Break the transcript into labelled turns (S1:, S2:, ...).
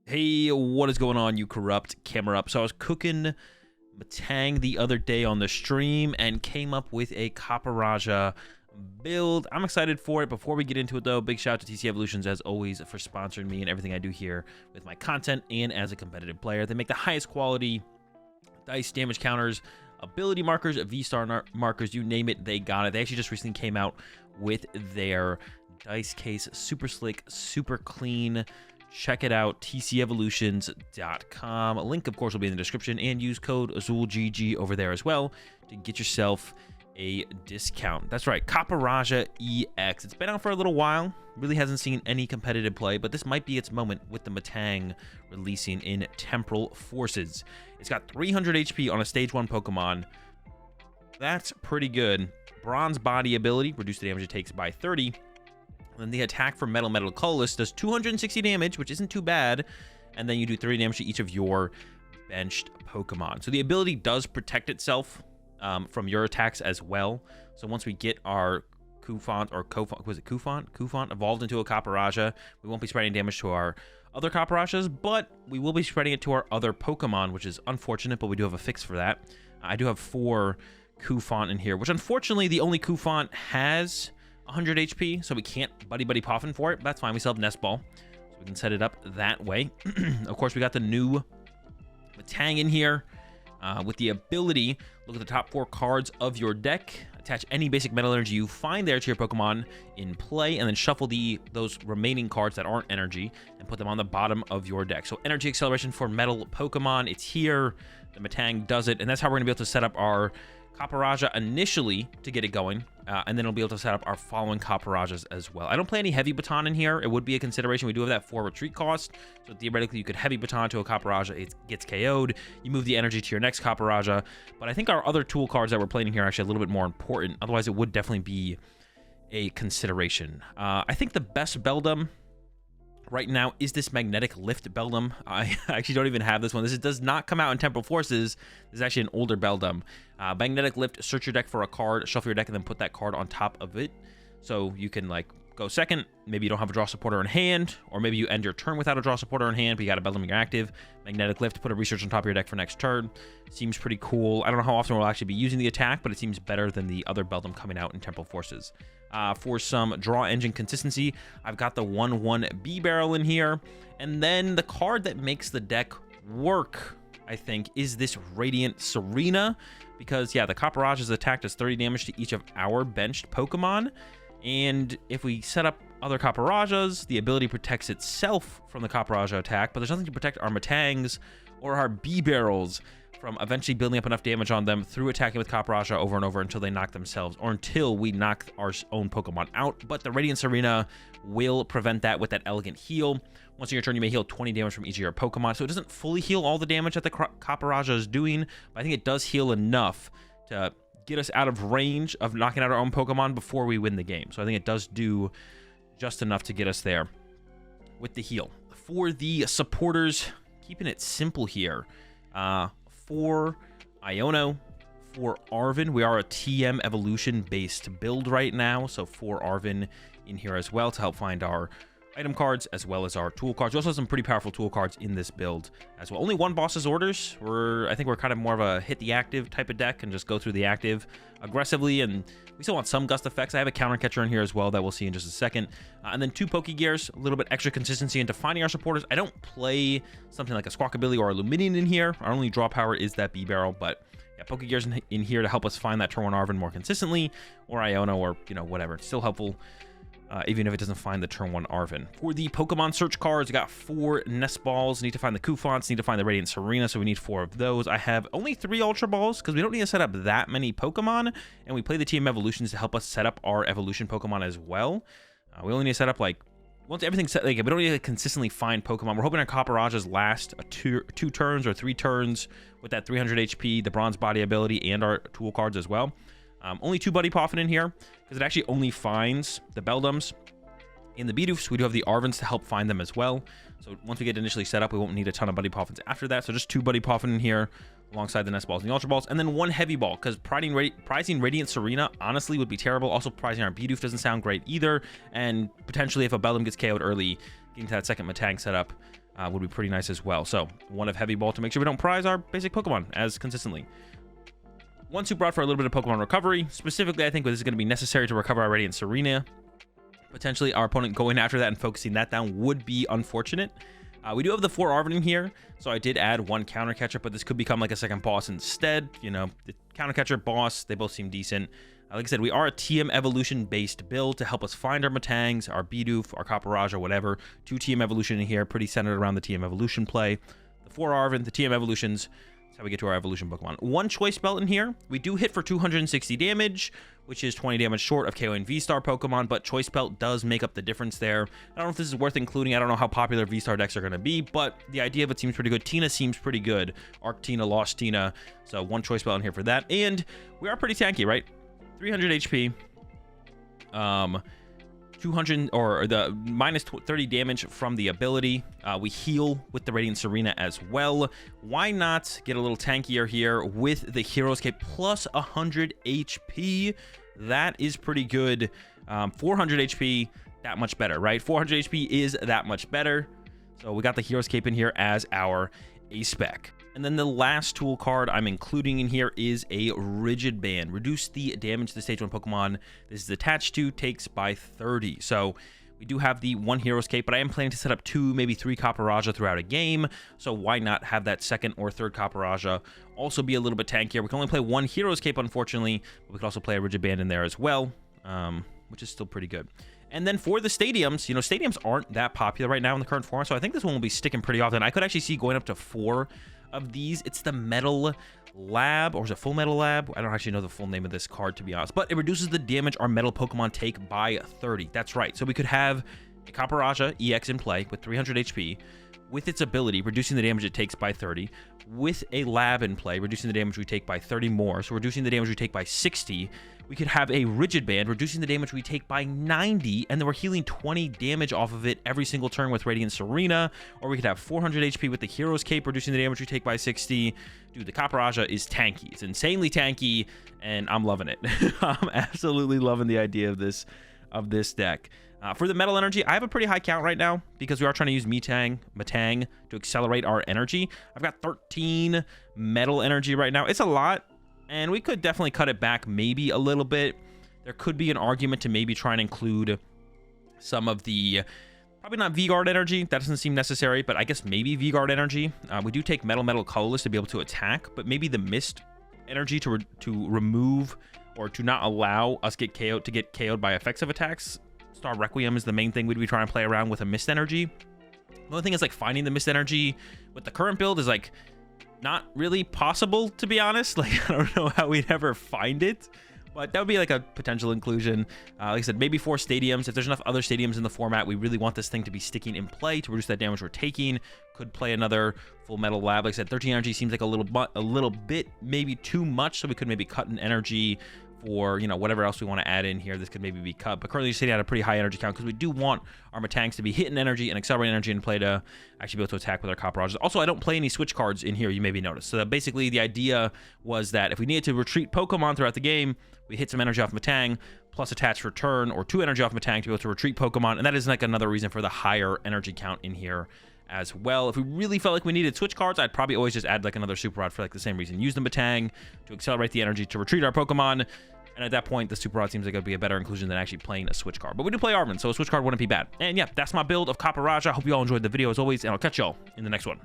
S1: Hey, what is going on, you corrupt camera up? So I was cooking Metang the other day on the stream and came up with a Copperajah build. I'm excited for it. Before we get into it though, big shout out to TC Evolutions as always for sponsoring me and everything I do here with my content and as a competitive player. They make the highest quality dice, damage counters, ability markers, V-star markers, you name it, they got it. They actually just recently came out with their dice case. Super slick, super clean. Check it out, tcevolutions.com. A link, of course, will be in the description, and use code AzulGG over there as well to get yourself a discount. That's right, Copperajah EX. It's been out for a little while, really hasn't seen any competitive play, but this might be its moment with the Metang releasing in Temporal Forces. It's got 300 HP on a stage 1 Pokemon. That's pretty good. Bronze body ability, reduce the damage it takes by 30. Then the attack for Metal Colorless does 260 damage, which isn't too bad. And then you do 30 damage to each of your benched Pokemon. So the ability does protect itself from your attacks as well. So once we get our Cufant evolved into a Copperajah, we won't be spreading damage to our other Copperajahs, but we will be spreading it to our other Pokemon, which is unfortunate, but we do have a fix for that. I do have 4 Cufant in here, which unfortunately the only Cufant has 100 HP, so we can't buddy poffin for it, but that's fine. We still have Nest Ball, so we can set it up that way. Of course, we got the new Metang in here with the ability, look at the top 4 cards of your deck, attach any basic metal energy you find there to your Pokemon in play, and then shuffle those remaining cards that aren't energy and put them on the bottom of your deck. So energy acceleration for metal Pokemon, it's here. The Metang does it, and that's how we're going to be able to set up our Copperajah initially to get it going, and then we'll be able to set up our following Copperajahs as well. I don't play any heavy baton in here. It would be a consideration. We do have that 4 retreat cost, so theoretically you could heavy baton to a Copperajah. It gets KO'd. You move the energy to your next Copperajah, but I think our other tool cards that we're playing here are actually a little bit more important. Otherwise, it would definitely be a consideration. I think the best Beldum right now is this Magnetic Lift Beldum. I actually don't even have this one. This does not come out in Temporal Forces. This is actually an older Beldum. Magnetic Lift, search your deck for a card, shuffle your deck, and then put that card on top of it. So you can like go second. Maybe you don't have a draw supporter in hand, or maybe you end your turn without a draw supporter in hand, but you got a Beldum in your active. Magnetic Lift, put a research on top of your deck for next turn. Seems pretty cool. I don't know how often we'll actually be using the attack, but it seems better than the other Beldum coming out in Temporal Forces. For some draw engine consistency, I've got the 1/1 B-Barrel in here. And then the card that makes the deck work, I think, is this Radiant Serena. Because, yeah, the Copperajah's attack does 30 damage to each of our benched Pokemon. And if we set up other Copperajahs, the ability protects itself from the Copperajah attack, but there's nothing to protect our Metangs or our B-Barrels from eventually building up enough damage on them through attacking with Copperajah over and over until they knock themselves, or until we knock our own Pokemon out. But the Radiant Serena will prevent that with that Elegant Heal. Once in your turn, you may heal 20 damage from each of your Pokemon. So it doesn't fully heal all the damage that the Copperajah is doing, but I think it does heal enough to get us out of range of knocking out our own Pokemon before we win the game. So I think it does do just enough to get us there with the heal. For the supporters, keeping it simple here. For Iono, for Arven, we are a TM evolution based build right now, so for Arven in here as well to help find our item cards as well as our tool cards. We also have some pretty powerful tool cards in this build as well. Only 1 boss's orders. I think we're kind of more of a hit the active type of deck and just go through the active aggressively, and we still want some gust effects. I have a counter catcher in here as well that we'll see in just a second, and then 2 Pokegears, a little bit extra consistency into finding our supporters. I don't play something like a Squawkabilly or a Luminion in here. Our only draw power is that B-Barrel, but yeah, Pokegears in here to help us find that turn 1 Arven more consistently, or Iono, or whatever. It's still helpful. Even if it doesn't find the turn 1 Arven. For the Pokemon search cards, I got 4 Nest Balls. Need to find the Cufants, need to find the Radiant Serena, so we need 4 of those. I have only 3 Ultra Balls, because we don't need to set up that many Pokemon, and we play the TM Evolutions to help us set up our Evolution Pokemon as well. We only need to set up, like, once everything's set, like, we don't need to consistently find Pokemon. We're hoping our Copperajahs last 2 turns or 3 turns with that 300 HP, the Bronze Body ability, and our tool cards as well. Only 2 Buddy Poffin in here, because it actually only finds the Beldums in the Bidoofs. We do have the Arvens to help find them as well. So once we get initially set up, we won't need a ton of Buddy Poffins after that. So just 2 Buddy Poffin in here alongside the Nest Balls and the Ultra Balls. And then 1 Heavy Ball, because prizing Radiant Serena honestly would be terrible. Also, prizing our Bidoof doesn't sound great either. And potentially, if a Beldum gets KO'd early, getting to that second Metang setup would be pretty nice as well. So one of Heavy Ball to make sure we don't prize our basic Pokemon as consistently. One Super Rod for a little bit of Pokemon recovery. Specifically, I think this is going to be necessary to recover our Radiant Serena. Potentially, our opponent going after that and focusing that down would be unfortunate. We do have the 4 Arven in here, so I did add 1 Counter Catcher, but this could become like a second boss instead. You know, the Counter Catcher, boss, they both seem decent. Like I said, we are a TM Evolution-based build to help us find our Metangs, our Bidoof, our Copperajah, whatever. 2 TM Evolution in here, pretty centered around the TM Evolution play. The 4 Arven, the TM Evolutions, that's how we get to our Evolution Pokemon. 1 Choice Belt in here. We do hit for 260 damage, which is 20 damage short of KOing V-Star Pokemon, but Choice Belt does make up the difference there. I don't know if this is worth including. I don't know how popular V-Star decks are going to be, but the idea of it seems pretty good. Tina seems pretty good. Arc Tina, Lost Tina, so 1 Choice Belt in here for that. And we are pretty tanky, right? 300 HP, 200 or the minus 30 damage from the ability. We heal with the Radiant Serena as well. Why not get a little tankier here with the Hero's Cape plus 100 HP? That is pretty good. 400 HP, that much better, right? 400 HP is that much better. So we got the Hero's Cape in here as our A-Spec. And then the last tool card I'm including in here is a Rigid Band. Reduce the damage the Stage 1 Pokemon this is attached to takes by 30. So we do have the 1 Hero's Cape, but I am planning to set up 2, maybe 3 Copperajah throughout a game. So why not have that 2nd or 3rd Copperajah also be a little bit tankier? We can only play 1 Hero's Cape, unfortunately, but we could also play a Rigid Band in there as well, which is still pretty good. And then for the stadiums, you know, stadiums aren't that popular right now in the current format, so I think this one will be sticking pretty often. I could actually see going up to 4 of these. It's the Metal Lab, or is it Full Metal Lab? I don't actually know the full name of this card, to be honest, but it reduces the damage our metal Pokemon take by 30. That's right. So we could have a Copperajah EX in play with 300 HP, with its ability, reducing the damage it takes by 30, with a Lab in play, reducing the damage we take by 30 more, so reducing the damage we take by 60. We could have a Rigid Band, reducing the damage we take by 90, and then we're healing 20 damage off of it every single turn with Radiant Serena. Or we could have 400 HP with the Hero's Cape, reducing the damage we take by 60. Dude, the Copperajah is tanky. It's insanely tanky, and I'm loving it. I'm absolutely loving the idea of this deck. For the Metal Energy, I have a pretty high count right now because we are trying to use Metang to accelerate our energy. I've got 13 Metal Energy right now. It's a lot, and we could definitely cut it back maybe a little bit. There could be an argument to maybe try and include some of the, probably not V-Guard Energy. That doesn't seem necessary, but I guess maybe V-Guard Energy. We do take Metal Colorless to be able to attack, but maybe the Mist Energy to remove or to not allow us get KO'd by effects of attacks. Star Requiem is the main thing we'd be trying to play around with a Mist Energy. The only thing is, like, finding the Mist Energy with the current build is, like, not really possible, to be honest. Like, I don't know how we'd ever find it, but that would be like a potential inclusion. Like I said, maybe 4 stadiums. If there's enough other stadiums in the format, we really want this thing to be sticking in play to reduce that damage we're taking. Could play another Full Metal Lab. Like I said, 13 energy seems like a little bit maybe too much, so we could maybe cut an energy for, you know, whatever else we want to add in here. This could maybe be cut, but currently sitting at a pretty high energy count because we do want our Metangs to be hitting energy and accelerating energy in play to actually be able to attack with our Copperajahs. Also, I don't play any switch cards in here, you maybe notice. So that basically the idea was that if we needed to retreat Pokemon throughout the game, we hit some energy off Metang plus attach for turn, or 2 energy off Metang to be able to retreat Pokemon, and that is like another reason for the higher energy count in here as well. If we really felt like we needed switch cards, I'd probably always just add like another Super Rod for like the same reason. Use the Metang to accelerate the energy to retreat our Pokemon, and at that point, the Super Rod seems like it would be a better inclusion than actually playing a switch card. But we do play Arven, so a switch card wouldn't be bad. And yeah, that's my build of Copperajah. I hope you all enjoyed the video as always, and I'll catch y'all in the next one.